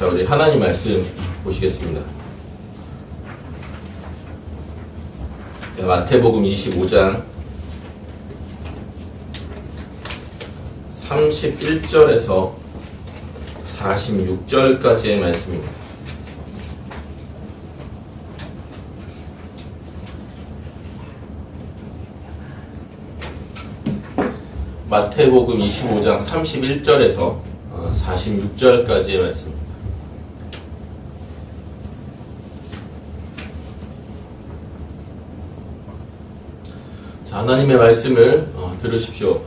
자, 우리 하나님 말씀 보시겠습니다. 자, 마태복음 25장 31절에서 46절까지의 말씀입니다. 마태복음 25장 31절에서 46절까지의 말씀입니다. 자, 하나님의 말씀을 들으십시오.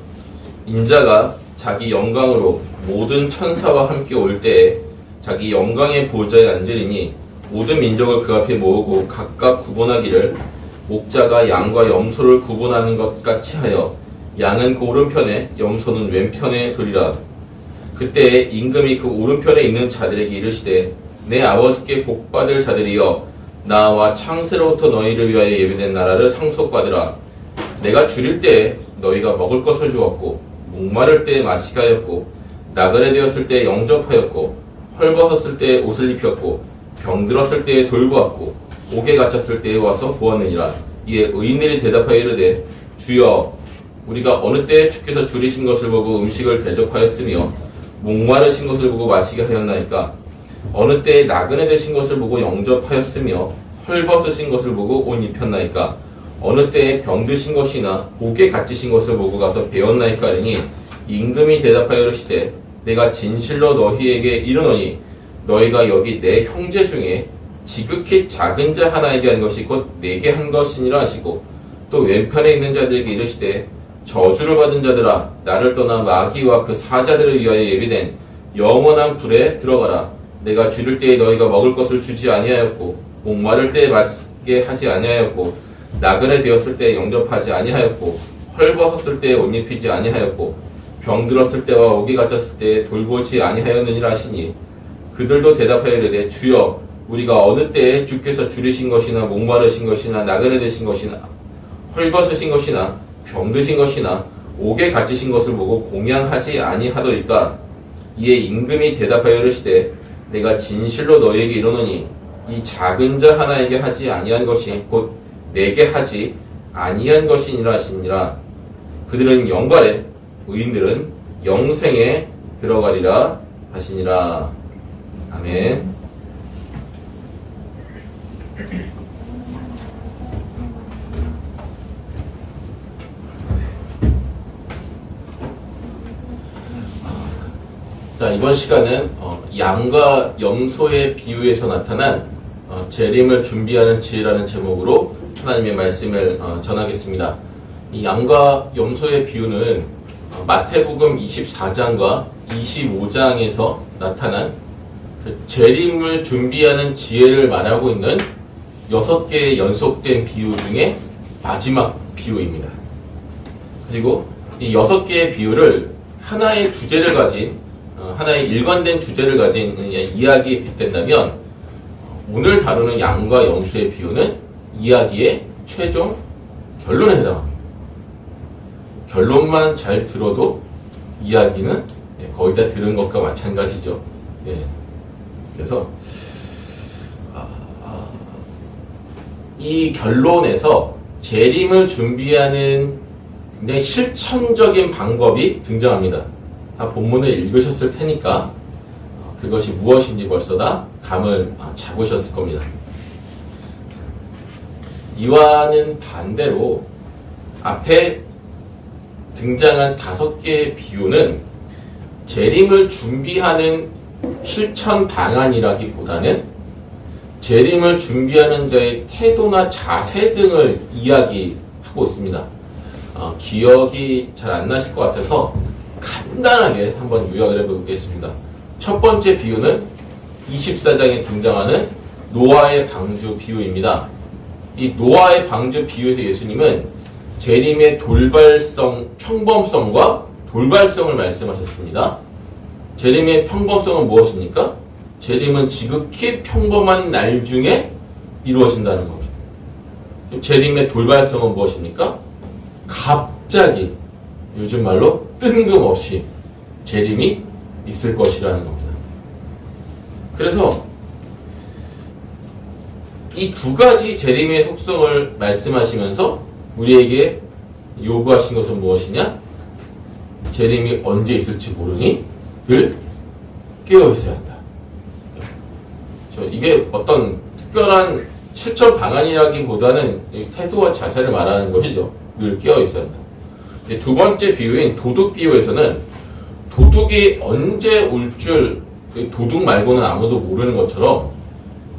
인자가 자기 영광으로 모든 천사와 함께 올 때에 자기 영광의 보좌에 앉으리니 모든 민족을 그 앞에 모으고 각각 구분하기를 목자가 양과 염소를 구분하는 것 같이 하여 양은 그 오른편에 염소는 왼편에 두리라. 그때에 임금이 그 오른편에 있는 자들에게 이르시되 내 아버지께 복받을 자들이여 나와 창세로부터 너희를 위하여 예비된 나라를 상속받으라. 내가 줄일 때에 너희가 먹을 것을 주었고 목마를 때에 마시게 하였고 나그네 되었을 때에 영접하였고 헐벗었을 때에 옷을 입혔고 병들었을 때에 돌보았고 옥에 갇혔을 때에 와서 보았느니라. 이에 의인들이 대답하여 이르되 주여 우리가 어느 때에 주께서 줄이신 것을 보고 음식을 대접하였으며 목마르신 것을 보고 마시게 하였나이까? 어느 때에 나그네 되신 것을 보고 영접하였으며 헐벗으신 것을 보고 옷 입혔나이까? 어느 때에 병드신 것이나 옥에 갇히신 것을 보고 가서 배웠나이까? 하니 임금이 대답하여 이르시되 내가 진실로 너희에게 이르노니 너희가 여기 내 형제 중에 지극히 작은 자 하나에게 한 것이 곧 내게 한 것이니라 하시고 또 왼편에 있는 자들에게 이르시되 저주를 받은 자들아 나를 떠나 마귀와 그 사자들을 위하여 예비된 영원한 불에 들어가라. 내가 줄일 때에 너희가 먹을 것을 주지 아니하였고 목마를 때에 마시게 하지 아니하였고 나그네 되었을 때에 영접하지 아니하였고 헐벗었을 때에 옷 입히지 아니하였고 병들었을 때와 옥에 갇혔을 때에 돌보지 아니하였느니라 하시니 그들도 대답하여 이르되 주여 우리가 어느 때에 주께서 줄이신 것이나 목마르신 것이나 나그네 되신 것이나 헐벗으신 것이나 병드신 것이나 옥에 갇히신 것을 보고 공양하지 아니하더이까? 이에 임금이 대답하여 이르시되 내가 진실로 너희에게 이르노니 이 작은 자 하나에게 하지 아니한 것이 곧 내게 하지 아니한 것이니라 하시니라. 그들은 영발에 의인들은 영생에 들어가리라 하시니라. 아멘. 자, 이번 시간은 양과 염소의 비유에서 나타난 재림을 준비하는 지혜라는 제목으로 하나님의 말씀을 전하겠습니다. 이 양과 염소의 비유는 마태복음 24장과 25장에서 나타난 그 재림을 준비하는 지혜를 말하고 있는 6개의 연속된 비유 중에 마지막 비유입니다. 그리고 이 6개의 비유를 하나의 주제를 가진 하나의 일관된 주제를 가진 이야기에 빗댄다면 오늘 다루는 양과 염소의 비유는 이야기의 최종 결론에 해당합니다. 결론만 잘 들어도 이야기는 거의 다 들은 것과 마찬가지죠. 그래서 이 결론에서 재림을 준비하는 굉장히 실천적인 방법이 등장합니다. 다 본문을 읽으셨을 테니까 그것이 무엇인지 벌써 다 감을 잡으셨을 겁니다. 이와는 반대로 앞에 등장한 5개의 비유는 재림을 준비하는 실천 방안이라기보다는 재림을 준비하는 자의 태도나 자세 등을 이야기하고 있습니다. 기억이 잘 안 나실 것 같아서 간단하게 한번 요약을 해보겠습니다. 첫 번째 비유는 24장에 등장하는 노아의 방주 비유입니다. 이 노아의 방주 비유에서 예수님은 재림의 평범성과 돌발성을 말씀하셨습니다. 재림의 평범성은 무엇입니까? 재림은 지극히 평범한 날 중에 이루어진다는 겁니다. 재림의 돌발성은 무엇입니까? 갑자기, 요즘 말로 뜬금없이 재림이 있을 것이라는 겁니다. 그래서 이 두 가지 재림의 속성을 말씀하시면서 우리에게 요구하신 것은 무엇이냐? 재림이 언제 있을지 모르니 늘 깨어 있어야 한다. 이게 어떤 특별한 실천 방안이라기보다는 태도와 자세를 말하는 것이죠. 늘 깨어 있어야 한다. 두 번째 비유인 도둑 비유에서는 도둑이 언제 올 줄 도둑 말고는 아무도 모르는 것처럼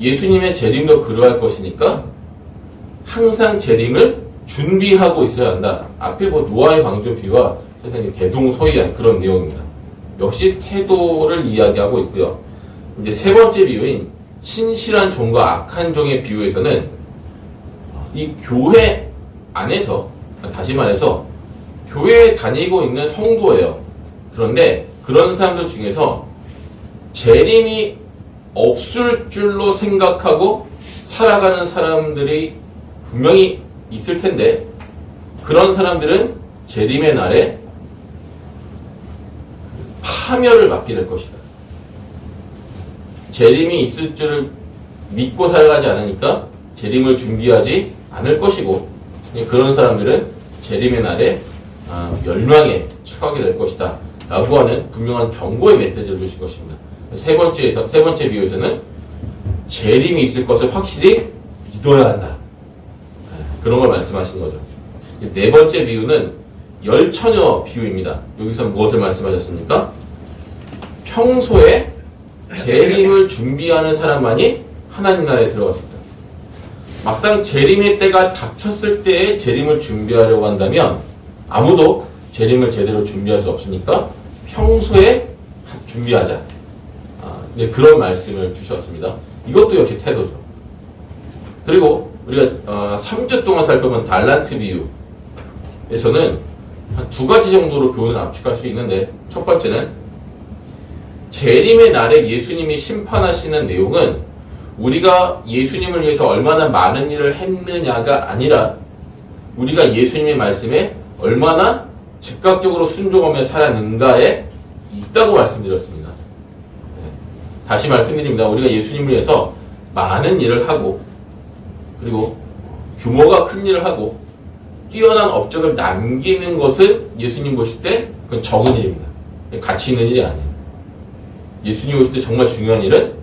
예수님의 재림도 그러할 것이니까 항상 재림을 준비하고 있어야 한다. 앞에 노아의 방주 비유와 세상에 대동소이한 그런 내용입니다. 역시 태도를 이야기하고 있고요. 이제 세 번째 비유인 신실한 종과 악한 종의 비유에서는 이 교회 안에서, 다시 말해서 교회에 다니고 있는 성도예요. 그런데 그런 사람들 중에서 재림이 없을 줄로 생각하고 살아가는 사람들이 분명히 있을 텐데, 그런 사람들은 재림의 날에 파멸을 맞게 될 것이다. 재림이 있을 줄을 믿고 살아가지 않으니까 재림을 준비하지 않을 것이고, 그런 사람들은 재림의 날에 멸망에 처하게 될 것이다 라고 하는 분명한 경고의 메시지를 주신 것입니다. 세 번째 비유에서는 재림이 있을 것을 확실히 믿어야 한다, 그런 걸 말씀하신 거죠. 네 번째 비유는 열처녀 비유입니다. 여기서 무엇을 말씀하셨습니까? 평소에 재림을 준비하는 사람만이 하나님 나라에 들어갔습니다. 막상 재림의 때가 닥쳤을 때에 재림을 준비하려고 한다면 아무도 재림을 제대로 준비할 수 없으니까 평소에 준비하자. 그런 말씀을 주셨습니다. 이것도 역시 태도죠. 그리고 우리가 3주 동안 살펴본 달란트 비유에서는 한 두 가지 정도로 교훈을 압축할 수 있는데, 첫 번째는 재림의 날에 예수님이 심판하시는 내용은 우리가 예수님을 위해서 얼마나 많은 일을 했느냐가 아니라 우리가 예수님의 말씀에 얼마나 즉각적으로 순종하며 살았는가에 있다고 말씀드렸습니다. 다시 말씀드립니다. 우리가 예수님을 위해서 많은 일을 하고, 그리고 규모가 큰 일을 하고 뛰어난 업적을 남기는 것을 예수님 보실 때 그건 적은 일입니다. 가치 있는 일이 아니에요. 예수님 보실 때 정말 중요한 일은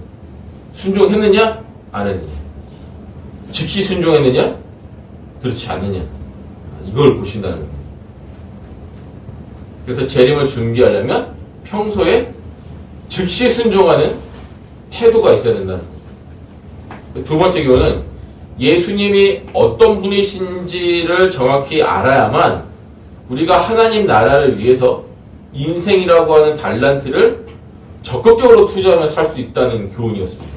순종했느냐 안 했느냐, 즉시 순종했느냐 그렇지 않느냐, 이걸 보신다는 거예요. 그래서 재림을 준비하려면 평소에 즉시 순종하는 태도가 있어야 된다는 거죠. 두 번째 교훈은 예수님이 어떤 분이신지를 정확히 알아야만 우리가 하나님 나라를 위해서 인생이라고 하는 달란트를 적극적으로 투자하며 살 수 있다는 교훈이었습니다.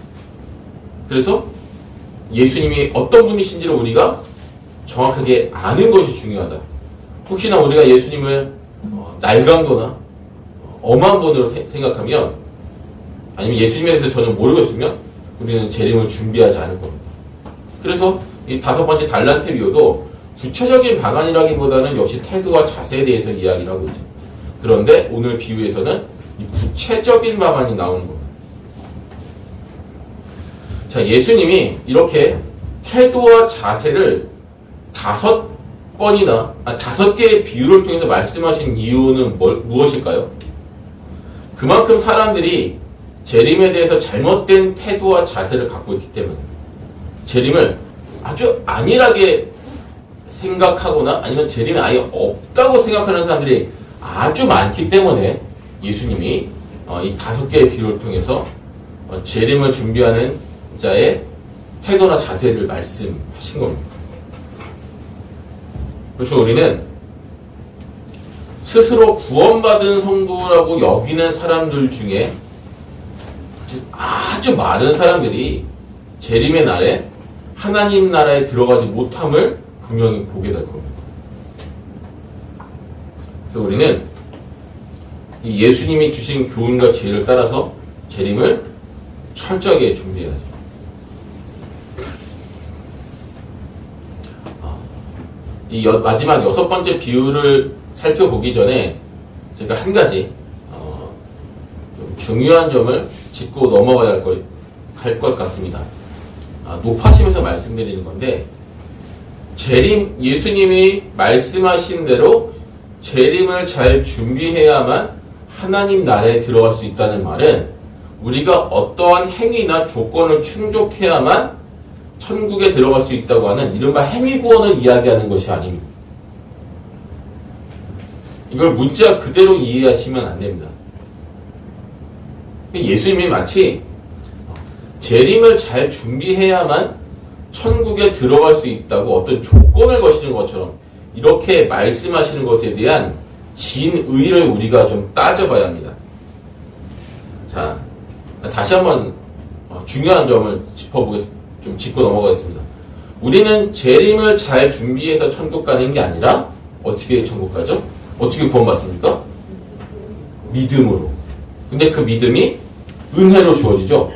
그래서 예수님이 어떤 분이신지를 우리가 정확하게 아는 것이 중요하다. 혹시나 우리가 예수님을 날강도나 엄한 분으로 생각하면, 아니면 예수님에 대해서 전혀 모르고 있으면 우리는 재림을 준비하지 않을 겁니다. 그래서 이 다섯 번째 달란트 비유도 구체적인 방안이라기보다는 역시 태도와 자세에 대해서 이야기를 하고 있죠. 그런데 오늘 비유에서는 이 구체적인 방안이 나오는 겁니다. 자, 예수님이 이렇게 태도와 자세를 5개의 비유를 통해서 말씀하신 이유는 무엇일까요? 그만큼 사람들이 재림에 대해서 잘못된 태도와 자세를 갖고 있기 때문에, 재림을 아주 안일하게 생각하거나 아니면 재림이 아예 없다고 생각하는 사람들이 아주 많기 때문에 예수님이 이 5개의 비유를 통해서 재림을 준비하는 자의 태도나 자세를 말씀하신 겁니다. 그래서 우리는 스스로 구원받은 성도라고 여기는 사람들 중에 아주 많은 사람들이 재림의 날에 하나님 나라에 들어가지 못함을 분명히 보게 될 겁니다. 그래서 우리는 이 예수님이 주신 교훈과 지혜를 따라서 재림을 철저하게 준비해야죠. 이 마지막 6번째 비유를 살펴보기 전에 제가 한 가지 좀 중요한 점을 짚고 넘어가야 할 것 같습니다. 높아심에서 말씀드리는 건데, 예수님이 말씀하신 대로 재림을 잘 준비해야만 하나님 나라에 들어갈 수 있다는 말은 우리가 어떠한 행위나 조건을 충족해야만 천국에 들어갈 수 있다고 하는 이른바 행위구원을 이야기하는 것이 아닙니다. 이걸 문자 그대로 이해하시면 안 됩니다. 예수님이 마치 재림을 잘 준비해야만 천국에 들어갈 수 있다고 어떤 조건을 거시는 것처럼 이렇게 말씀하시는 것에 대한 진의를 우리가 좀 따져봐야 합니다. 자, 다시 한번 중요한 점을 좀 짚고 넘어가겠습니다. 우리는 재림을 잘 준비해서 천국 가는 게 아니라 어떻게 천국 가죠? 어떻게 구원받습니까? 믿음으로. 근데 그 믿음이 은혜로 주어지죠.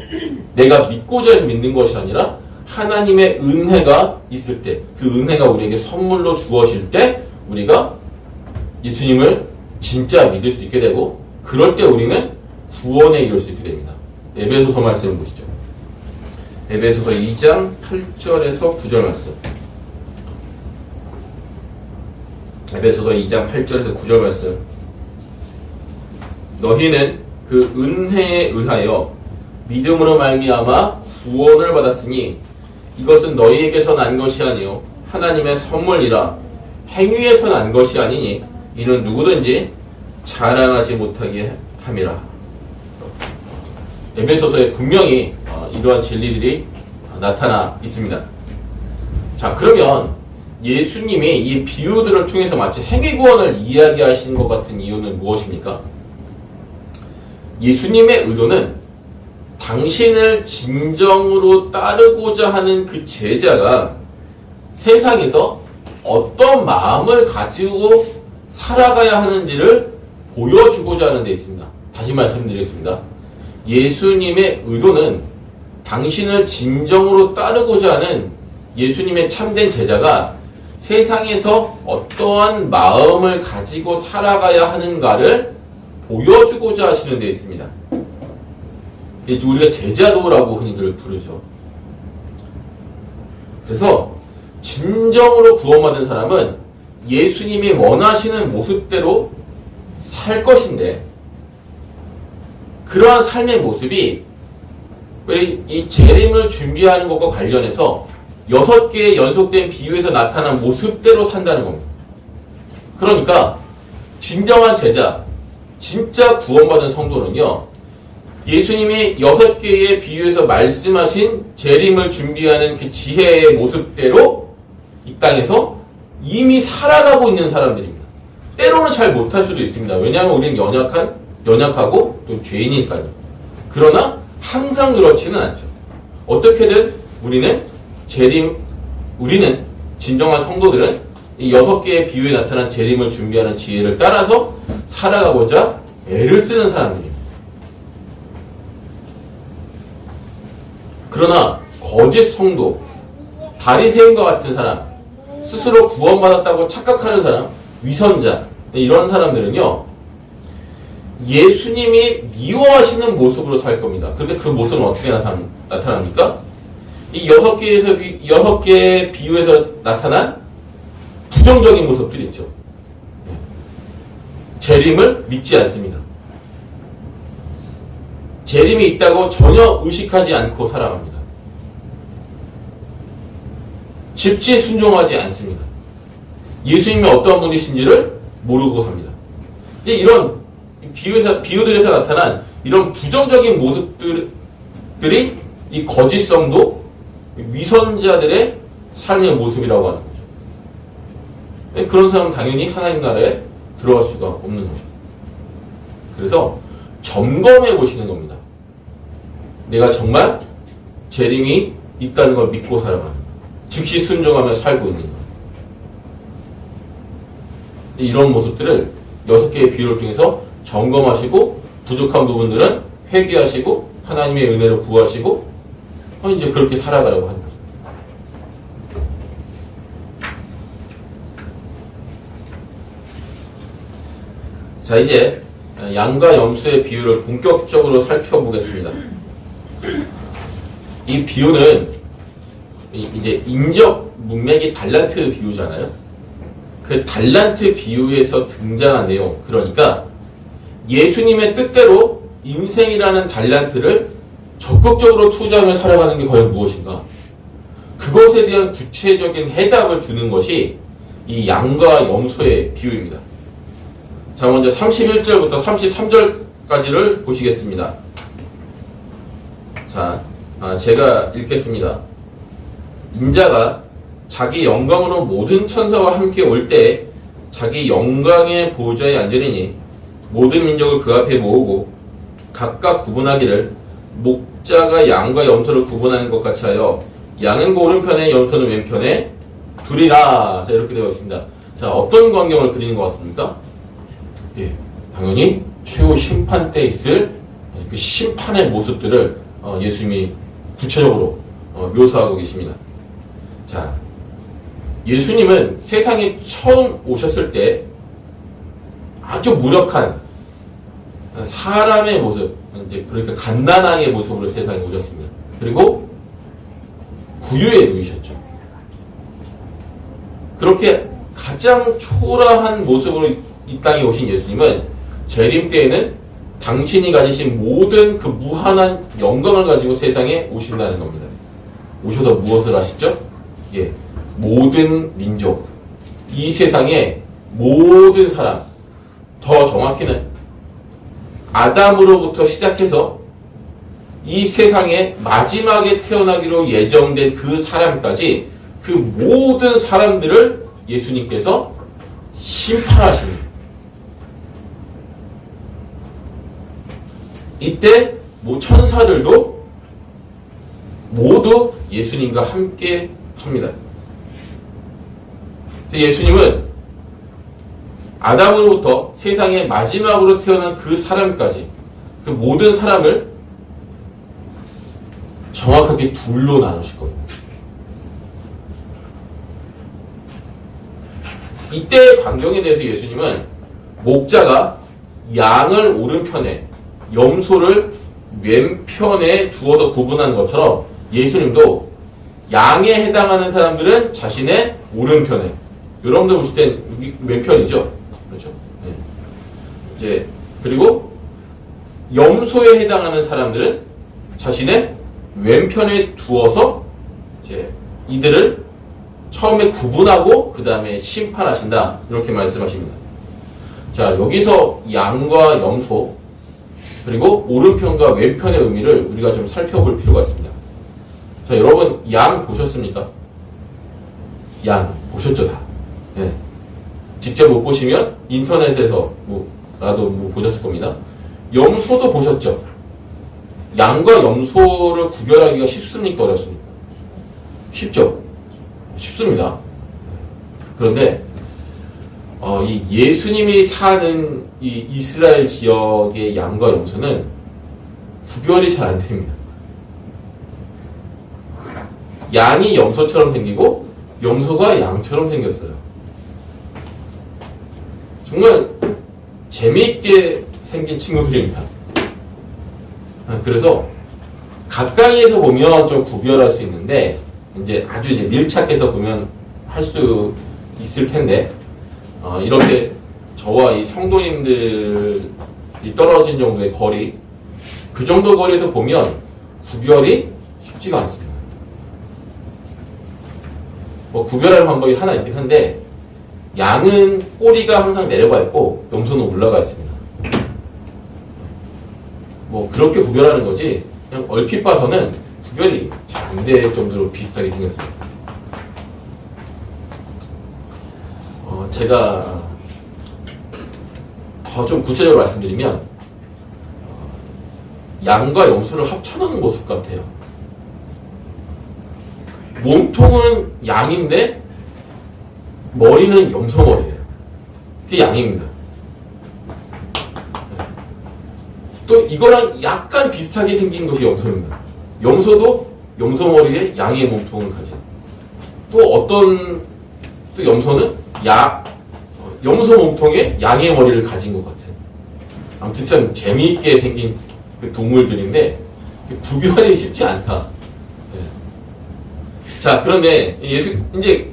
내가 믿고자 해서 믿는 것이 아니라 하나님의 은혜가 있을 때, 그 은혜가 우리에게 선물로 주어질 때 우리가 예수님을 진짜 믿을 수 있게 되고, 그럴 때 우리는 구원에 이룰 수 있게 됩니다. 에베소서 말씀을 보시죠. 에베소서 2장 8절에서 9절 말씀. 에베소서 2장 8절에서 9절 말씀. 너희는 그 은혜에 의하여 믿음으로 말미암아 구원을 받았으니 이것은 너희에게서 난 것이 아니요 하나님의 선물이라. 행위에서 난 것이 아니니 이는 누구든지 자랑하지 못하게 함이라. 에베소서에 분명히 이러한 진리들이 나타나 있습니다. 자, 그러면 예수님이 이 비유들을 통해서 마치 행위구원을 이야기하신 것 같은 이유는 무엇입니까? 예수님의 의도는 당신을 진정으로 따르고자 하는 그 제자가 세상에서 어떤 마음을 가지고 살아가야 하는지를 보여주고자 하는 데 있습니다. 다시 말씀드리겠습니다. 예수님의 의도는 당신을 진정으로 따르고자 하는 예수님의 참된 제자가 세상에서 어떠한 마음을 가지고 살아가야 하는가를 보여주고자 하시는 데 있습니다. 우리가 제자도라고 흔히들 부르죠. 그래서 진정으로 구원받은 사람은 예수님이 원하시는 모습대로 살 것인데, 그러한 삶의 모습이 이 재림을 준비하는 것과 관련해서 6개의 연속된 비유에서 나타난 모습대로 산다는 겁니다. 그러니까 진정한 제자, 진짜 구원받은 성도는요, 예수님이 6개의 비유에서 말씀하신 재림을 준비하는 그 지혜의 모습대로 이 땅에서 이미 살아가고 있는 사람들입니다. 때로는 잘 못할 수도 있습니다. 왜냐하면 우리는 연약하고 또 죄인이니까요. 그러나 항상 그렇지는 않죠. 어떻게든 우리는 진정한 성도들은 이 6개의 비유에 나타난 재림을 준비하는 지혜를 따라서 살아가고자 애를 쓰는 사람들입니다. 그러나 거짓 성도, 바리새인과 같은 사람, 스스로 구원받았다고 착각하는 사람, 위선자, 이런 사람들은요, 예수님이 미워하시는 모습으로 살 겁니다. 그런데 그 모습은 어떻게 나타납니까? 이 6개의 비유에서 나타난 부정적인 모습들이 있죠. 재림을 믿지 않습니다. 재림이 있다고 전혀 의식하지 않고 살아갑니다. 즉시 순종하지 않습니다. 예수님이 어떠한 분이신지를 모르고 삽니다. 이제 이런 비유들에서 나타난 이런 부정적인 모습들이 이 거짓성도 위선자들의 삶의 모습이라고 하는 거죠. 그런 사람은 당연히 하나님 나라에 들어갈 수가 없는 거죠. 그래서 점검해 보시는 겁니다. 내가 정말 재림이 있다는 걸 믿고 살아가는, 즉시 순종하며 살고 있는 것. 이런 모습들을 6개의 비유를 통해서 점검하시고, 부족한 부분들은 회개하시고 하나님의 은혜로 구하시고 이제 그렇게 살아가라고 하는 거죠. 자, 이제 양과 염소의 비유를 본격적으로 살펴보겠습니다. 이 비유는 이제 인적 문맥이 달란트 비유잖아요. 그 달란트 비유에서 등장한 내용, 그러니까 예수님의 뜻대로 인생이라는 달란트를 적극적으로 투자하며 살아가는 게 과연 무엇인가? 그것에 대한 구체적인 해답을 주는 것이 이 양과 염소의 비유입니다. 자, 먼저 31절부터 33절까지를 보시겠습니다. 자, 제가 읽겠습니다. 인자가 자기 영광으로 모든 천사와 함께 올 때 자기 영광의 보좌에 앉으리니 모든 민족을 그 앞에 모으고 각각 구분하기를 목자가 양과 염소를 구분하는 것 같이 하여 양은 그 오른편에 염소는 왼편에 두리라. 자, 이렇게 되어 있습니다. 자, 어떤 광경을 그리는 것 같습니까? 예, 당연히 최후 심판 때 있을 그 심판의 모습들을 예수님이 구체적으로 묘사하고 계십니다. 자, 예수님은 세상에 처음 오셨을 때 아주 무력한 사람의 모습, 이제 그러니까 갓난아기의 모습으로 세상에 오셨습니다. 그리고 구유에 누이셨죠. 그렇게 가장 초라한 모습으로 이 땅에 오신 예수님은 재림 때에는 당신이 가지신 모든 그 무한한 영광을 가지고 세상에 오신다는 겁니다. 오셔서 무엇을 하시죠? 예, 모든 민족, 이 세상의 모든 사람, 더 정확히는 아담으로부터 시작해서 이 세상에 마지막에 태어나기로 예정된 그 사람까지 그 모든 사람들을 예수님께서 심판하십니다. 이때 천사들도 모두 예수님과 함께 합니다. 예수님은 아담으로부터 세상에 마지막으로 태어난 그 사람까지 그 모든 사람을 정확하게 둘로 나누실 겁니다. 이때의 광경에 대해서 예수님은 목자가 양을 오른편에 염소를 왼편에 두어서 구분하는 것처럼 예수님도 양에 해당하는 사람들은 자신의 오른편에, 여러분들 보실 땐 왼편이죠, 그렇죠? 네. 이제 그리고 염소에 해당하는 사람들은 자신의 왼편에 두어서 이제 이들을 처음에 구분하고 그 다음에 심판하신다, 이렇게 말씀하십니다. 자, 여기서 양과 염소 그리고 오른편과 왼편의 의미를 우리가 좀 살펴볼 필요가 있습니다. 자, 여러분 양 보셨습니까? 양 보셨죠, 다? 네. 직접 못 보시면 인터넷에서 라도 보셨을 겁니다. 염소도 보셨죠? 양과 염소를 구별하기가 쉽습니까, 어렵습니까? 쉽죠? 쉽습니다. 그런데 이 예수님이 사는 이 이스라엘 지역의 양과 염소는 구별이 잘 안 됩니다. 양이 염소처럼 생기고 염소가 양처럼 생겼어요. 정말 재미있게 생긴 친구들입니다. 그래서 가까이에서 보면 좀 구별할 수 있는데 이제 아주 이제 밀착해서 보면 할 수 있을 텐데 이렇게 저와 이 성도님들이 떨어진 정도의 거리, 그 정도 거리에서 보면 구별이 쉽지가 않습니다. 구별할 방법이 하나 있긴 한데 양은 꼬리가 항상 내려가 있고 염소는 올라가 있습니다. 그렇게 구별하는 거지 그냥 얼핏 봐서는 구별이 잘 안 될 정도로 비슷하게 생겼습니다. 제가 더 좀 구체적으로 말씀드리면 양과 염소를 합쳐놓은 모습 같아요. 몸통은 양인데 머리는 염소 머리예요. 그게 양입니다. 또 이거랑 약간 비슷하게 생긴 것이 염소입니다. 염소도 염소 머리에 양의 몸통을 가진. 또 어떤 염소는 염소 몸통에 양의 머리를 가진 것 같은. 아무튼 참 재미있게 생긴 그 동물들인데 구별이 쉽지 않다. 네. 자, 그런데 이제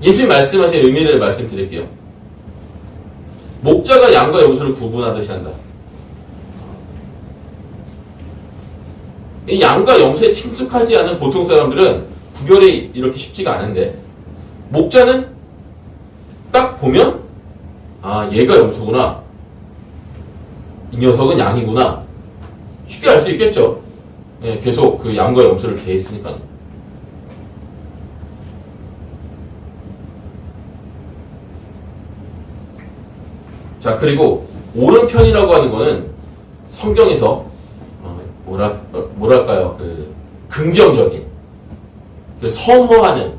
예수님 말씀하신 의미를 말씀드릴게요. 목자가 양과 염소를 구분하듯이 한다. 이 양과 염소에 친숙하지 않은 보통 사람들은 구별이 이렇게 쉽지가 않은데, 목자는 딱 보면 아, 얘가 염소구나, 이 녀석은 양이구나, 쉽게 알 수 있겠죠. 예, 계속 그 양과 염소를 대했으니까. 자, 그리고 오른편이라고 하는 거는 성경에서 뭐랄까요, 그 긍정적인, 선호하는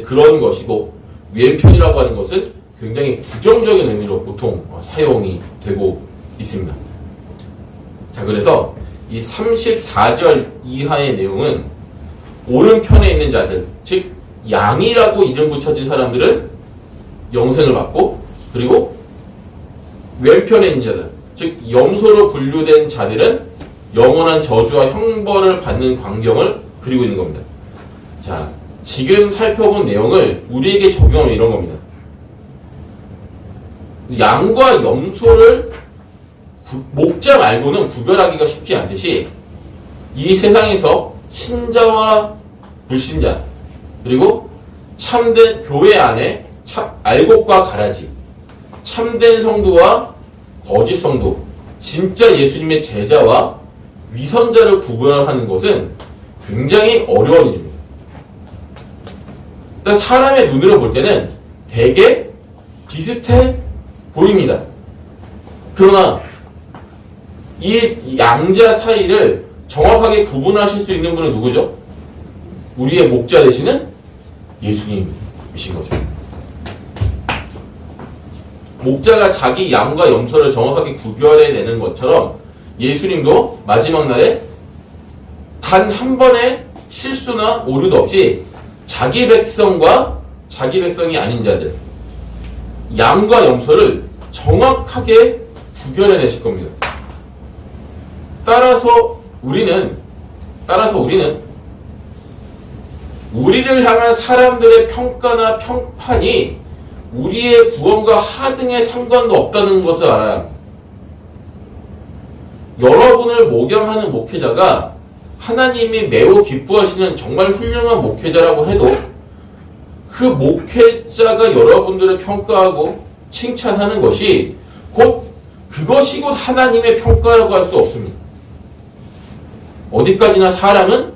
그런 것이고, 왼편이라고 하는 것은 굉장히 부정적인 의미로 보통 사용이 되고 있습니다. 자, 그래서 이 34절 이하의 내용은 오른편에 있는 자들, 즉 양이라고 이름 붙여진 사람들은 영생을 받고, 그리고 왼편에 있는 자들, 즉 염소로 분류된 자들은 영원한 저주와 형벌을 받는 광경을 그리고 있는 겁니다. 자, 지금 살펴본 내용을 우리에게 적용하면 이런 겁니다. 양과 염소를 목자 말고는 구별하기가 쉽지 않듯이, 이 세상에서 신자와 불신자, 그리고 참된 교회 안에 알곡과 가라지, 참된 성도와 거짓 성도, 진짜 예수님의 제자와 위선자를 구별하는 것은 굉장히 어려운 일입니다. 일단 사람의 눈으로 볼 때는 되게 비슷해 보입니다. 그러나 이 양자 사이를 정확하게 구분하실 수 있는 분은 누구죠? 우리의 목자 되시는 예수님이신 거죠. 목자가 자기 양과 염소를 정확하게 구별해내는 것처럼 예수님도 마지막 날에 단 한 번의 실수나 오류도 없이 자기 백성과 자기 백성이 아닌 자들, 양과 염소를 정확하게 구별해내실 겁니다. 따라서 우리는 우리를 향한 사람들의 평가나 평판이 우리의 구원과 하등의 상관도 없다는 것을 알아야 합니다. 여러분을 목양하는 목회자가 하나님이 매우 기뻐하시는 정말 훌륭한 목회자라고 해도 그 목회자가 여러분들을 평가하고 칭찬하는 것이 그것이 곧 하나님의 평가라고 할 수 없습니다. 어디까지나 사람은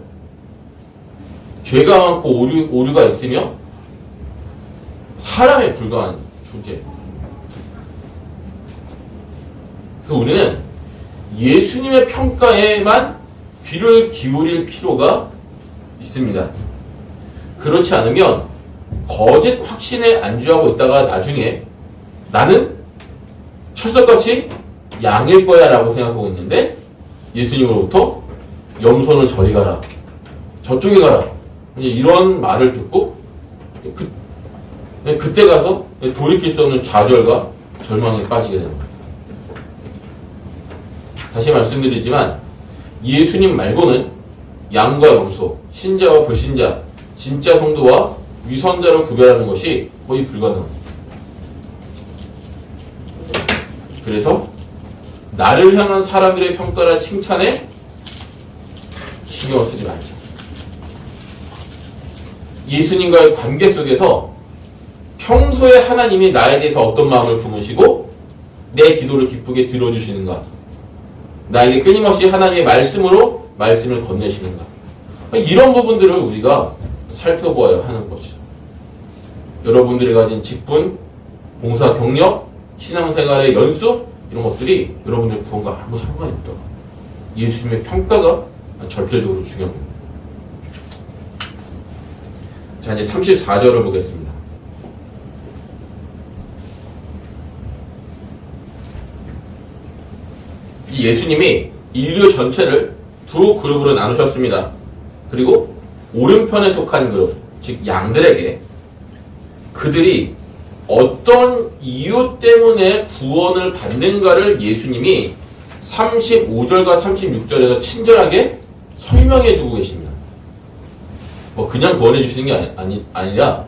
죄가 많고 오류가 있으며 사람에 불과한 존재. 우리는 예수님의 평가에만 귀를 기울일 필요가 있습니다. 그렇지 않으면 거짓 확신에 안주하고 있다가 나중에 나는 철석같이 양일 거야 라고 생각하고 있는데, 예수님으로부터 염소는 저리 가라, 저쪽에 가라, 이런 말을 듣고 그때 가서 돌이킬 수 없는 좌절과 절망에 빠지게 되는 거죠. 다시 말씀드리지만 예수님 말고는 양과 염소, 신자와 불신자, 진짜 성도와 위선자를 구별하는 것이 거의 불가능합니다. 그래서 나를 향한 사람들의 평가나 칭찬에 신경을 쓰지 말자. 예수님과의 관계 속에서 평소에 하나님이 나에 대해서 어떤 마음을 품으시고 내 기도를 기쁘게 들어주시는가, 나에게 끊임없이 하나님의 말씀으로 말씀을 건네시는가, 이런 부분들을 우리가 살펴보아야 하는 것이죠. 여러분들이 가진 직분, 봉사 경력, 신앙생활의 연수, 이런 것들이 여러분들의 구원과 아무 상관이 없다고. 예수님의 평가가 절대적으로 중요합니다. 자, 이제 34절을 보겠습니다. 이 예수님이 인류 전체를 두 그룹으로 나누셨습니다. 그리고 오른편에 속한 그룹, 즉 양들에게 그들이 어떤 이유 때문에 구원을 받는가를 예수님이 35절과 36절에서 친절하게 설명해 주고 계십니다. 뭐 그냥 구원해 주시는 게 아니라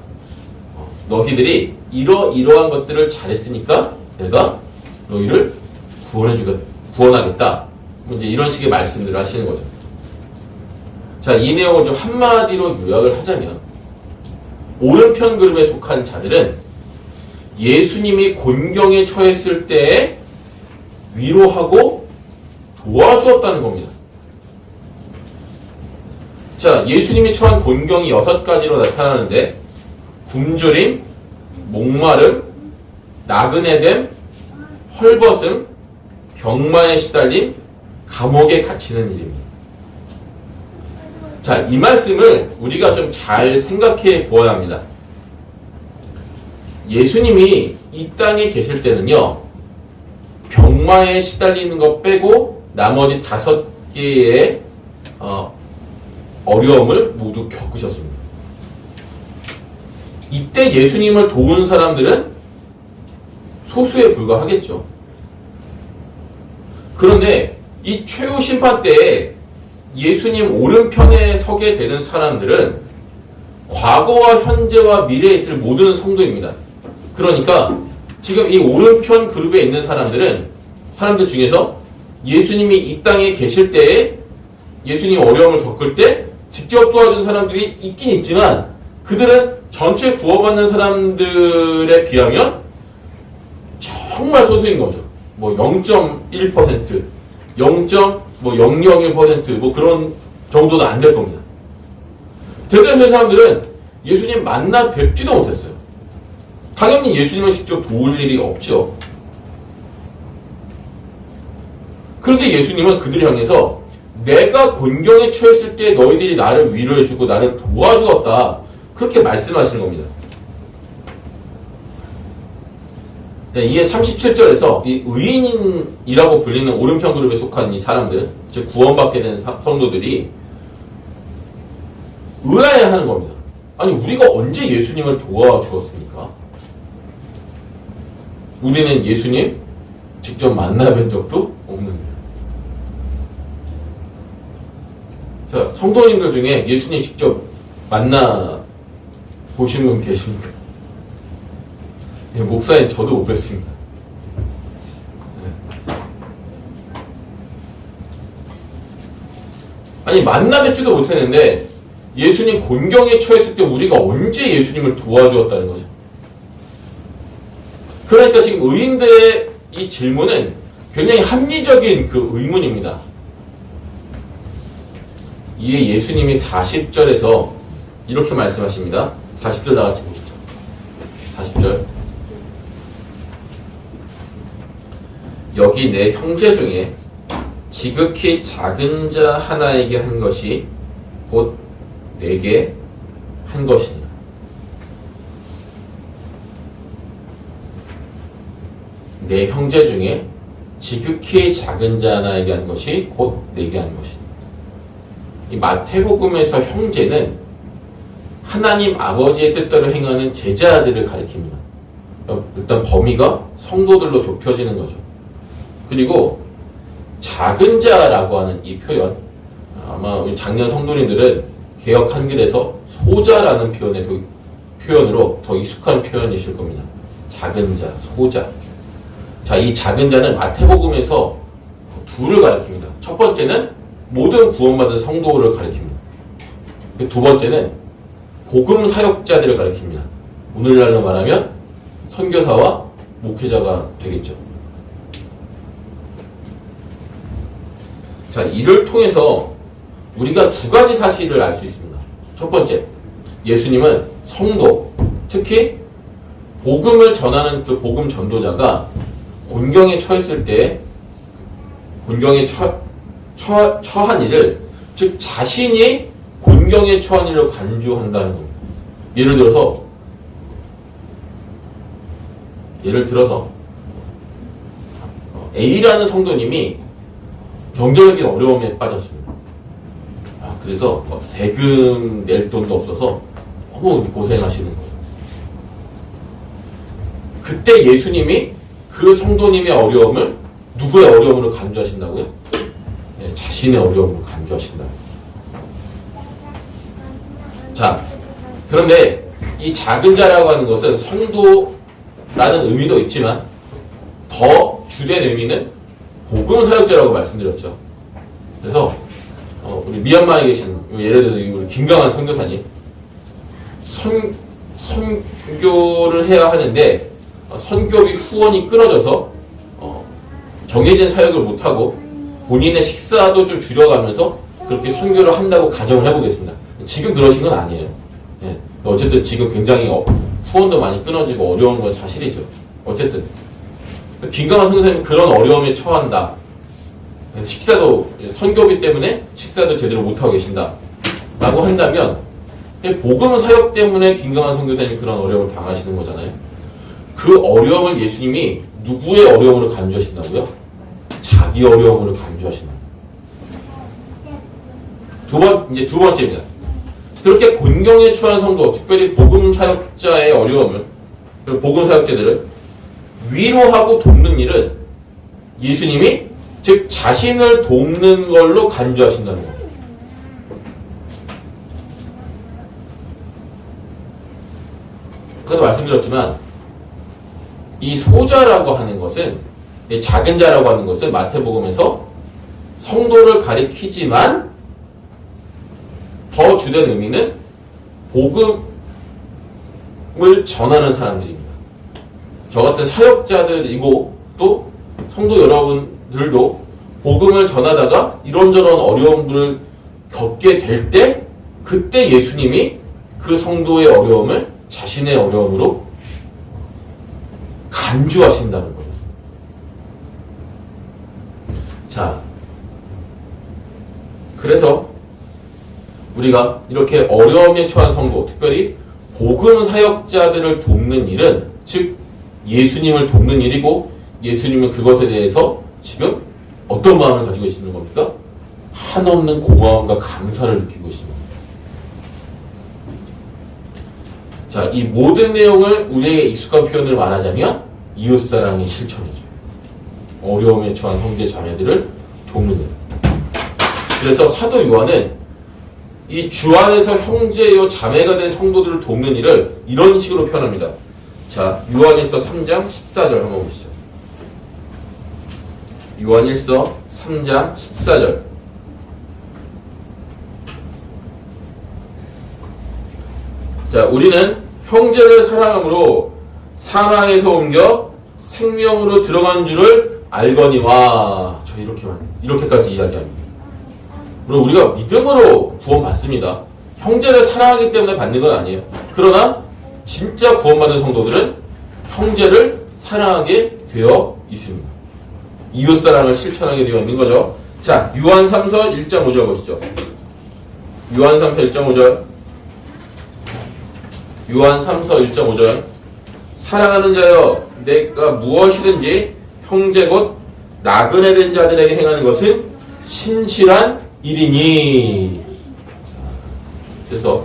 너희들이 이러한 것들을 잘했으니까 내가 너희를 구원하겠다. 이제 이런 식의 말씀들을 하시는 거죠. 자, 이 내용을 좀 한마디로 요약을 하자면 오른편 그룹에 속한 자들은 예수님이 곤경에 처했을 때 위로하고 도와주었다는 겁니다. 자, 예수님이 처한 곤경이 6가지로 나타나는데 굶주림, 목마름, 나그네됨, 헐벗음, 병마에 시달림, 감옥에 갇히는 일입니다. 자, 이 말씀을 우리가 좀 잘 생각해 보아야 합니다. 예수님이 이 땅에 계실 때는요, 병마에 시달리는 것 빼고 나머지 5개의 어려움을 모두 겪으셨습니다. 이때 예수님을 도운 사람들은 소수에 불과하겠죠. 그런데 이 최후 심판 때에 예수님 오른편에 서게 되는 사람들은 과거와 현재와 미래에 있을 모든 성도입니다. 그러니까 지금 이 오른편 그룹에 있는 사람들 중에서 예수님이 이 땅에 계실 때에 예수님 어려움을 겪을 때 직접 도와준 사람들이 있긴 있지만 그들은 전체 구원받는 사람들에 비하면 정말 소수인 거죠. 뭐 0.1%, 0.001% 뭐 그런 정도도 안 될 겁니다. 대부분의 사람들은 예수님 만나 뵙지도 못했어요. 당연히 예수님을 직접 도울 일이 없죠. 그런데 예수님은 그들을 향해서 내가 곤경에 처했을 때 너희들이 나를 위로해주고 나를 도와주었다. 그렇게 말씀하시는 겁니다. 이게 37절에서 이 의인이라고 불리는 오른편 그룹에 속한 이 사람들, 즉 구원받게 된 성도들이 의아해하는 겁니다. 아니 우리가 언제 예수님을 도와주었습니까? 우리는 예수님 직접 만나뵌 적도 없는데. 자, 성도님들 중에 예수님 직접 만나 보신 분 계십니까? 네, 목사님 저도 못 뵀습니다. 네. 아니 만나 뵙지도 못했는데 예수님 곤경에 처했을 때 우리가 언제 예수님을 도와주었다는 거죠. 그러니까 지금 의인들의 이 질문은 굉장히 합리적인 그 의문입니다. 이에 예수님이 40절에서 이렇게 말씀하십니다. 40절 나같이 보시죠. 40절. 여기 내 형제 중에 지극히 작은 자 하나에게 한 것이 곧 내게 한 것이니라. 내 형제 중에 지극히 작은 자 하나에게 한 것이 곧 내게 한 것이니라. 이 마태복음에서 형제는 하나님 아버지의 뜻대로 행하는 제자들을 가리킵니다. 일단 범위가 성도들로 좁혀지는 거죠. 그리고 작은 자라고 하는 이 표현, 아마 우리 작년 성도님들은 개역 한글에서 소자라는 표현으로 더 익숙한 표현이실 겁니다. 작은 자, 소자. 자, 이 작은 자는 마태복음에서 둘을 가리킵니다. 첫 번째는 모든 구원받은 성도를 가리킵니다. 두 번째는 복음 사역자들을 가리킵니다. 오늘날로 말하면 선교사와 목회자가 되겠죠. 자, 이를 통해서 우리가 두 가지 사실을 알 수 있습니다. 첫 번째, 예수님은 성도, 특히 복음을 전하는 그 복음 전도자가 곤경에 처했을 때 곤경에 처한 일을, 즉 자신이 곤경에 처한 일을 간주한다는 겁니다. 예를 들어서 A라는 성도님이 경제적인 어려움에 빠졌습니다. 그래서 세금 낼 돈도 없어서 너무 고생하시는 거예요. 그때 예수님이 그 성도님의 어려움을 누구의 어려움으로 간주하신다고요? 네, 자신의 어려움으로 간주하신다. 자, 그런데 이 작은 자라고 하는 것은 성도라는 의미도 있지만 더 주된 의미는 복음 사역자라고 말씀드렸죠. 그래서 우리 미얀마에 계신 예를 들어서 우리 김강한 선교사님 선교를 해야 하는데 선교비 후원이 끊어져서 정해진 사역을 못하고 본인의 식사도 좀 줄여가면서 그렇게 선교를 한다고 가정을 해보겠습니다. 지금 그러신 건 아니에요. 예. 어쨌든 지금 굉장히 후원도 많이 끊어지고 어려운 건 사실이죠. 어쨌든 김강한 선교사님 그런 어려움에 처한다. 식사도 선교비 때문에 식사도 제대로 못하고 계신다 라고 한다면 복음 사역 때문에 김강한 선교사님이 그런 어려움을 당하시는 거잖아요. 그 어려움을 예수님이 누구의 어려움으로 간주하신다고요? 자기 어려움으로 간주하신다. 두 번째입니다. 그렇게 곤경에 처한 성도, 특별히 복음 사역자의 어려움을, 복음 사역자들을 위로하고 돕는 일은 예수님이 즉 자신을 돕는 걸로 간주하신다는 겁니다. 아까도 말씀드렸지만 이 소자라고 하는 것은, 작은 자라고 하는 것은 마태복음에서 성도를 가리키지만 더 주된 의미는 복음을 전하는 사람들입니다. 저 같은 사역자들이고 또 성도 여러분들도 복음을 전하다가 이런저런 어려움을 겪게 될 때 그때 예수님이 그 성도의 어려움을 자신의 어려움으로 간주하신다는 거예요. 자, 그래서 우리가 이렇게 어려움에 처한 성도, 특별히 복음 사역자들을 돕는 일은 즉 예수님을 돕는 일이고 예수님은 그것에 대해서 지금 어떤 마음을 가지고 계시는 겁니까? 한없는 고마움과 감사를 느끼고 있습니다. 자, 이 모든 내용을 우리에게 익숙한 표현으로 말하자면 이웃사랑의 실천이죠. 어려움에 처한 형제 자매들을 돕는 일. 그래서 사도 요한은 이 주 안에서 형제요 자매가 된 성도들을 돕는 일을 이런 식으로 표현합니다. 자, 요한일서 3장 14절 한번 보시죠. 요한일서 3장 14절. 자, 우리는 형제를 사랑함으로 사망에서 옮겨 생명으로 들어간 줄을 알거니와. 저 이렇게까지 이야기합니다. 물론 우리가 믿음으로 구원받습니다. 형제를 사랑하기 때문에 받는 건 아니에요. 그러나 진짜 구원받은 성도들은 형제를 사랑하게 되어 있습니다. 이웃사랑을 실천하게 되어 있는 거죠. 자, 요한 3서 1장 5절 보시죠. 요한 3서 1장 5절. 요한 3서 1장 5절. 사랑하는 자여, 내가 무엇이든지 형제 곧 나그네 된 자들에게 행하는 것은 신실한 일이니. 그래서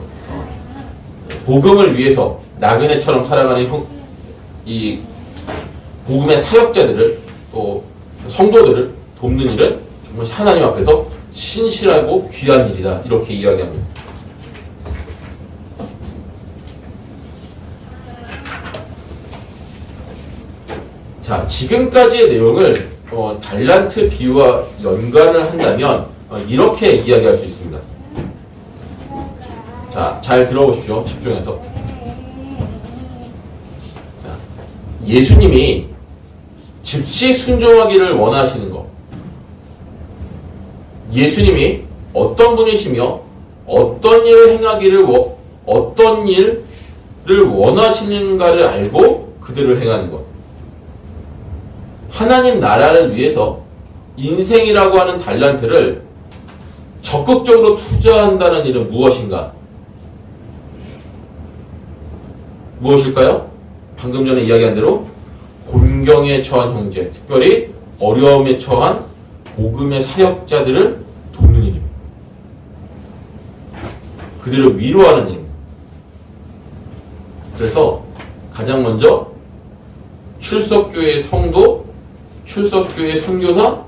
복음을 위해서 나그네처럼 살아가는 이 복음의 사역자들을 또 성도들을 돕는 일은 정말 하나님 앞에서 신실하고 귀한 일이다. 이렇게 이야기합니다. 자, 지금까지의 내용을 달란트 비유와 연관을 한다면 이렇게 이야기할 수 있습니다. 자, 잘 들어보십시오. 집중해서. 자, 예수님이 즉시 순종하기를 원하시는 것. 예수님이 어떤 분이시며 어떤 일을 행하기를 어떤 일을 원하시는가를 알고 그들을 행하는 것. 하나님 나라를 위해서 인생이라고 하는 달란트를 적극적으로 투자한다는 일은 무엇인가? 무엇일까요? 방금 전에 이야기한 대로 곤경에 처한 형제, 특별히 어려움에 처한 복음의 사역자들을 돕는 일입니다. 그들을 위로하는 일입니다. 그래서 가장 먼저 출석교회 성도, 출석교회 선교사,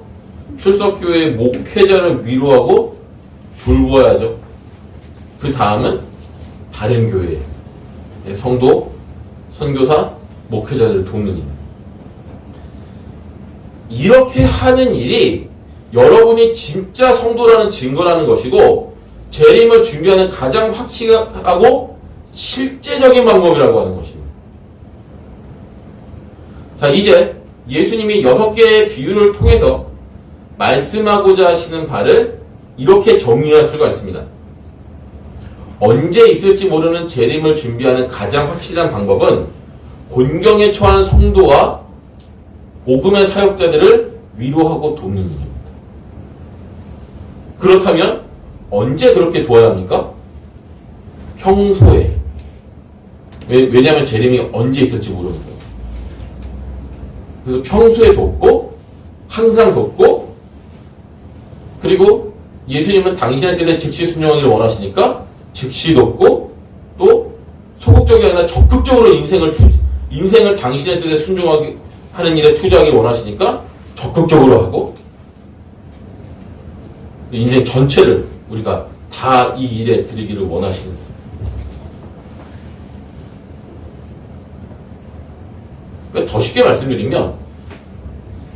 출석교회 목회자를 위로하고 돌보아야죠. 그 다음은 다른 교회의 성도, 선교사, 목회자들을 돕는 일. 이렇게 하는 일이 여러분이 진짜 성도라는 증거라는 것이고 재림을 준비하는 가장 확실하고 실제적인 방법이라고 하는 것입니다. 자, 이제 예수님이 6개의 비유를 통해서 말씀하고자 하시는 바를 이렇게 정리할 수가 있습니다. 언제 있을지 모르는 재림을 준비하는 가장 확실한 방법은 곤경에 처한 성도와 복음의 사역자들을 위로하고 돕는 일입니다. 그렇다면 언제 그렇게 도와야 합니까? 평소에. 왜냐하면 재림이 언제 있을지 모르니까. 그래서 평소에 돕고 항상 돕고 그리고 예수님은 당신의 뜻에 즉시 순종하기를 원하시니까 즉시 돕고 또 소극적이 아니라 적극적으로 인생을 당신의 뜻에 순종하기 하는 일에 투자하기를 원하시니까 적극적으로 하고 인생 전체를 우리가 다 이 일에 드리기를 원하시는 거예요. 그러니까 더 쉽게 말씀드리면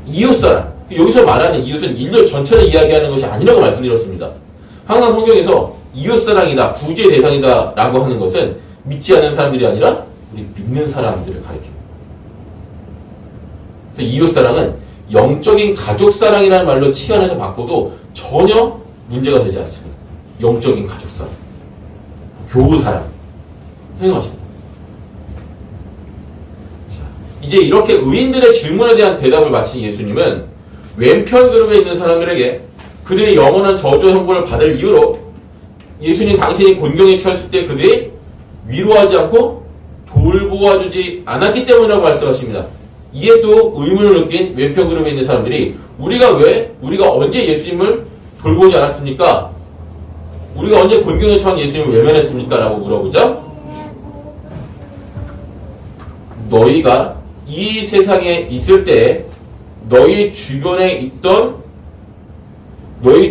이웃사랑, 여기서 말하는 이웃은 인류 전체를 이야기하는 것이 아니라고 말씀드렸습니다. 항상 성경에서 이웃사랑이다, 구제 대상이다 라고 하는 것은 믿지 않는 사람들이 아니라 우리 믿는 사람들을 가리킵니다. 그래서 이웃사랑은 영적인 가족사랑이라는 말로 치환해서 바꿔도 전혀 문제가 되지 않습니다. 영적인 가족사랑, 교우사랑 생각하십니다. 이제 이렇게 의인들의 질문에 대한 대답을 마친 예수님은 왼편 그룹에 있는 사람들에게 그들이 영원한 저주와 형벌을 받을 이유로 예수님 당신이 곤경에 처했을 때 그들이 위로하지 않고 돌보아주지 않았기 때문이라고 말씀하십니다. 이에 또 의문을 느낀 왼편 그룹에 있는 사람들이 우리가 언제 예수님을 돌보지 않았습니까? 우리가 언제 곤경에 처한 예수님을 외면했습니까? 라고 물어보자 너희가 이 세상에 있을 때 너희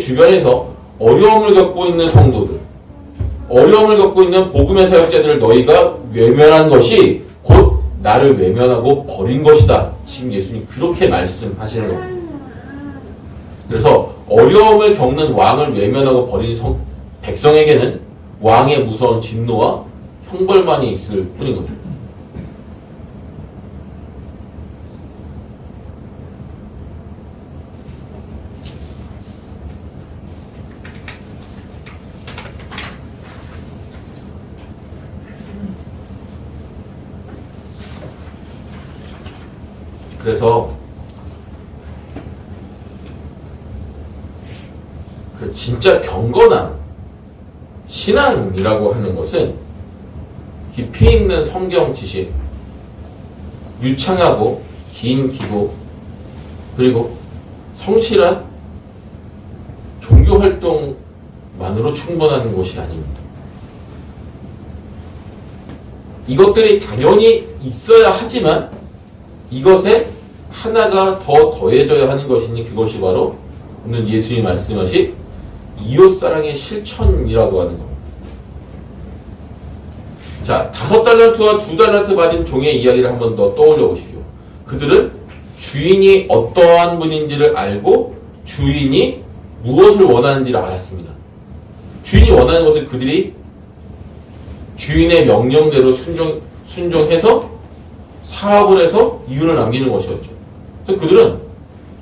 주변에서 어려움을 겪고 있는 성도들, 어려움을 겪고 있는 복음의 사역자들을 너희가 외면한 것이 곧 나를 외면하고 버린 것이다. 지금 예수님 그렇게 말씀하시는 겁니다. 그래서 어려움을 겪는 왕을 외면하고 버린 백성에게는 왕의 무서운 진노와 형벌만이 있을 뿐인 거죠. 그래서 그 진짜 경건한 신앙이라고 하는 것은 깊이 있는 성경 지식, 유창하고 긴 기도, 그리고 성실한 종교 활동만으로 충분한 것이 아닙니다. 이것들이 당연히 있어야 하지만 이것에 하나가 더 더해져야 하는 것이니 그것이 바로 오늘 예수님이 말씀하신 이웃사랑의 실천이라고 하는 겁니다. 자, 5달란트와 2달란트 받은 종의 이야기를 한번 더 떠올려 보십시오. 그들은 주인이 어떠한 분인지를 알고 주인이 무엇을 원하는지를 알았습니다. 주인이 원하는 것을 그들이 주인의 명령대로 순종해서 사업을 해서 이윤을 남기는 것이었죠. 그래서 그들은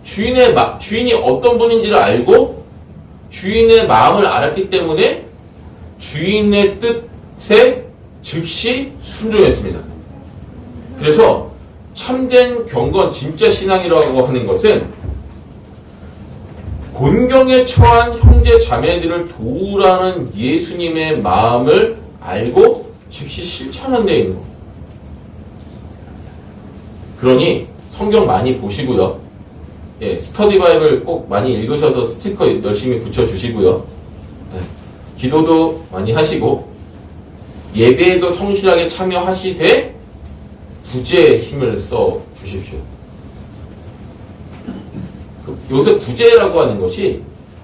주인이 어떤 분인지를 알고 주인의 마음을 알았기 때문에 주인의 뜻에 즉시 순종했습니다. 그래서 참된 경건, 진짜 신앙이라고 하는 것은 곤경에 처한 형제 자매들을 도우라는 예수님의 마음을 알고 즉시 실천한 데 있는 겁니다. 그러니 성경 많이 보시고요. 예, 스터디 바이블 꼭 많이 읽으셔서 스티커 열심히 붙여주시고요. 예, 기도도 많이 하시고 예배에도 성실하게 참여하시되 구제의 힘을 써 주십시오. 주십시오. 요새 구제라고 하는 것이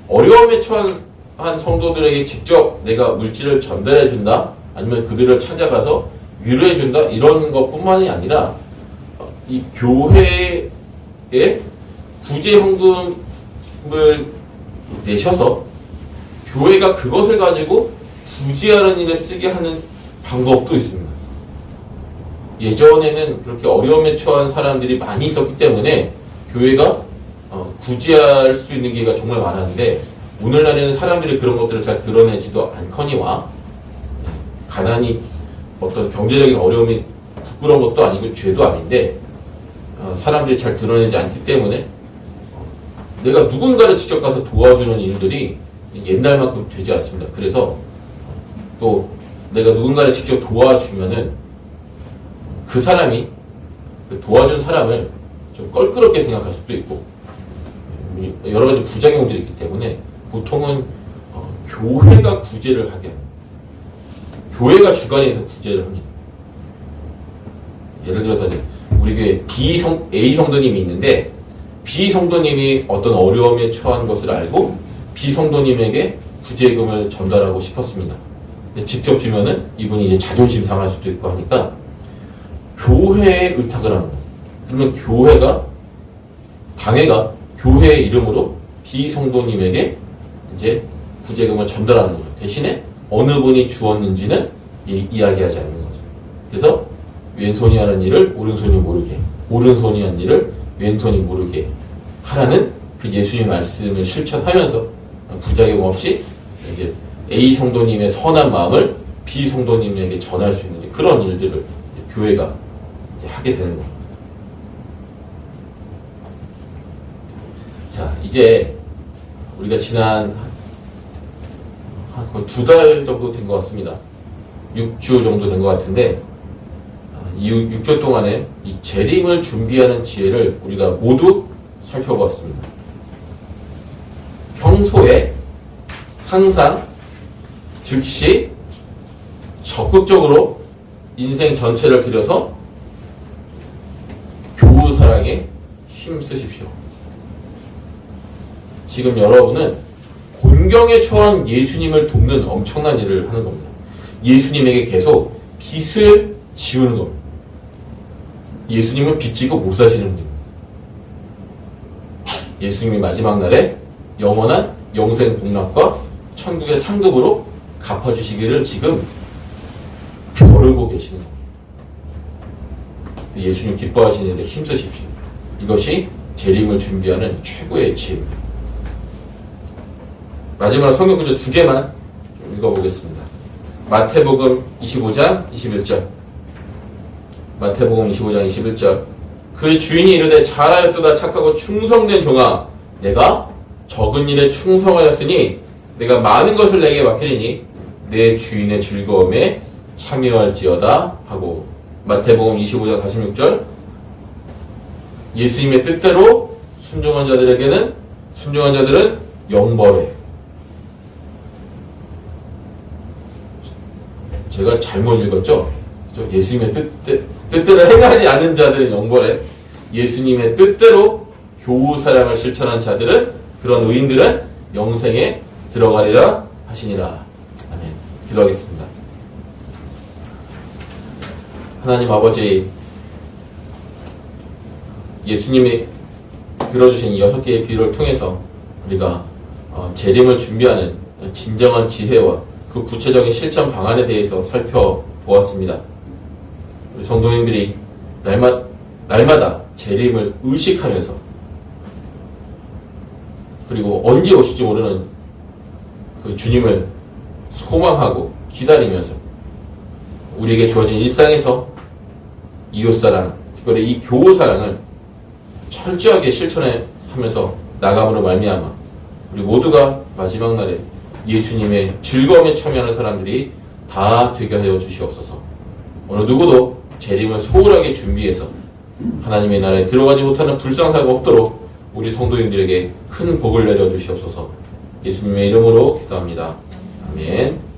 어려움에 처한 성도들에게 직접 내가 물질을 전달해 준다, 아니면 그들을 찾아가서 위로해 준다, 이런 것뿐만이 아니라 이 교회에 구제 헌금을 내셔서 교회가 그것을 가지고 구제하는 일에 쓰게 하는 방법도 있습니다. 예전에는 그렇게 어려움에 처한 사람들이 많이 있었기 때문에 교회가 구제할 수 있는 기회가 정말 많았는데, 오늘날에는 사람들이 그런 것들을 잘 드러내지도 않거니와 가난이 어떤 경제적인 어려움이 부끄러운 것도 아니고 죄도 아닌데 사람들이 잘 드러내지 않기 때문에 내가 누군가를 직접 가서 도와주는 일들이 옛날만큼 되지 않습니다. 그래서 또 내가 누군가를 직접 도와주면은 그 사람이 도와준 사람을 좀 껄끄럽게 생각할 수도 있고 여러 가지 부작용들이 있기 때문에 보통은 교회가 구제를 하게 합니다. 교회가 주관해서 구제를 합니다. 예를 들어서 이제 우리 교회 A 성도님이 있는데 B 성도님이 어떤 어려움에 처한 것을 알고 B 성도님에게 구제금을 전달하고 싶었습니다. 근데 직접 주면은 이분이 이제 자존심 상할 수도 있고 하니까 교회에 의탁을 합니다. 그러면 당회가 교회의 이름으로 B 성도님에게 이제 구제금을 전달하는 거죠. 대신에 어느 분이 주었는지는 이야기하지 않는 거죠. 그래서 왼손이 하는 일을 오른손이 모르게, 오른손이 하는 일을 왼손이 모르게 하라는 그 예수님 말씀을 실천하면서 부작용 없이 이제 A 성도님의 선한 마음을 B 성도님에게 전할 수 있는 그런 일들을 교회가 하게 되는 겁니다. 자, 이제 우리가 지난 거의 2달 정도 된 것 같습니다. 6주 정도 된 것 같은데 이 6주 동안에 이 재림을 준비하는 지혜를 우리가 모두 살펴보았습니다. 평소에 항상 즉시 적극적으로 인생 전체를 들여서 교우 사랑에 힘쓰십시오. 지금 여러분은 곤경에 처한 예수님을 돕는 엄청난 일을 하는 겁니다. 예수님에게 계속 빚을 지우는 겁니다. 예수님은 빚 지고 못 사시는 분입니다. 예수님이 마지막 날에 영원한 영생 복락과 천국의 상급으로 갚아주시기를 지금 벼르고 계시는 겁니다. 예수님 기뻐하시는 일에 힘쓰십시오. 이것이 재림을 준비하는 최고의 지혜입니다. 마지막으로 성경 구절 2개만 좀 읽어보겠습니다. 마태복음 25장 21절. 마태복음 25장 21절. 그의 주인이 이르되 잘하였도다 착하고 충성된 종아, 내가 적은 일에 충성하였으니 내가 많은 것을 내게 맡기리니 내 주인의 즐거움에 참여할지어다 하고, 마태복음 25장 46절. 예수님의 뜻대로 순종한 자들은 영벌에. 제가 잘못 읽었죠? 예수님의 뜻대로 행하지 않은 자들은 영벌에, 예수님의 뜻대로 교우 사랑을 실천한 자들은, 그런 의인들은 영생에 들어가리라 하시니라. 아멘. 기도하겠습니다. 하나님 아버지, 예수님이 들어주신 6개의 비유를 통해서 우리가 재림을 준비하는 진정한 지혜와 그 구체적인 실천 방안에 대해서 살펴보았습니다. 우리 성도님들이 날마다 재림을 의식하면서, 그리고 언제 오실지 모르는 그 주님을 소망하고 기다리면서 우리에게 주어진 일상에서 이웃사랑, 특별히 이 교우사랑을 철저하게 실천하면서 나감으로 말미암아 우리 모두가 마지막 날에 예수님의 즐거움에 참여하는 사람들이 다 되게 하여 주시옵소서. 어느 누구도 재림을 소홀하게 준비해서 하나님의 나라에 들어가지 못하는 불상사가 없도록 우리 성도님들에게 큰 복을 내려 주시옵소서. 예수님의 이름으로 기도합니다. 아멘.